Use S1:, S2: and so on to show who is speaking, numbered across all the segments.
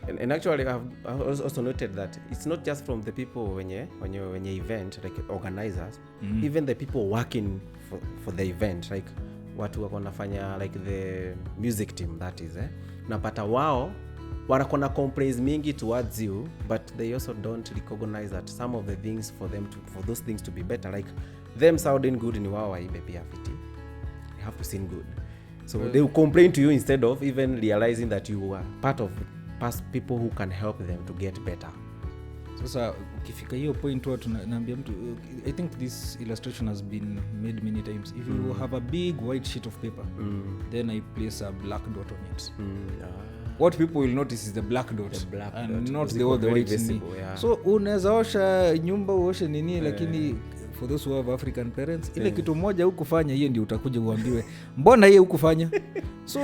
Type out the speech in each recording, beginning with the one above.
S1: And actually I've also noted that it's not just from the people when you event like organizers, even the people working for the event, like watu wako wanafanya like the music team, that is napata wao wanakona complaints mingi towards you, but they also don't recognize that some of the things for those things to be better, like them sounding good ni wao waibe pia fiti, you have to sing good, so they will complain to you instead of even realizing that you are part of past people who can help them to get better.
S2: Sasa ukifika hiyo point watu naambia mtu, I think this illustration has been made many times. If you have a big white sheet of paper, then I place a black dot on it. What people will notice is the black dot, and not the white visible, yeah. So unaweza osha nyumba uoshe nini, lakini for those who have African parents, ile kitu moja hukufanya, hiyo ndio utakuja uambiwe mbona yeye hukufanya. So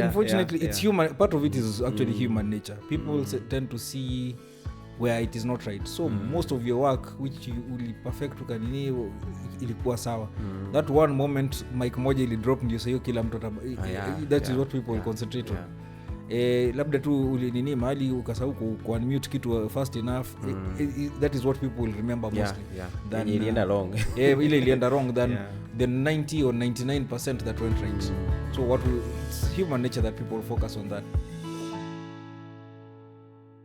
S2: unfortunately it's human, part of it is actually human nature. People tend to see where it is not right, so most of your work which you will perfect ukanini ilikuwa sawa, that one moment mic moja ili drop ndio sayo kila mtu that is what people concentrate on. Labda tu ulinini mahali ukasahau ku unmute kitu fast enough, that is what people will remember mostly.
S1: Then ilienda wrong.
S2: Ile ilienda wrong than the 90 or 99% that went right. So it's human nature that people focus on that.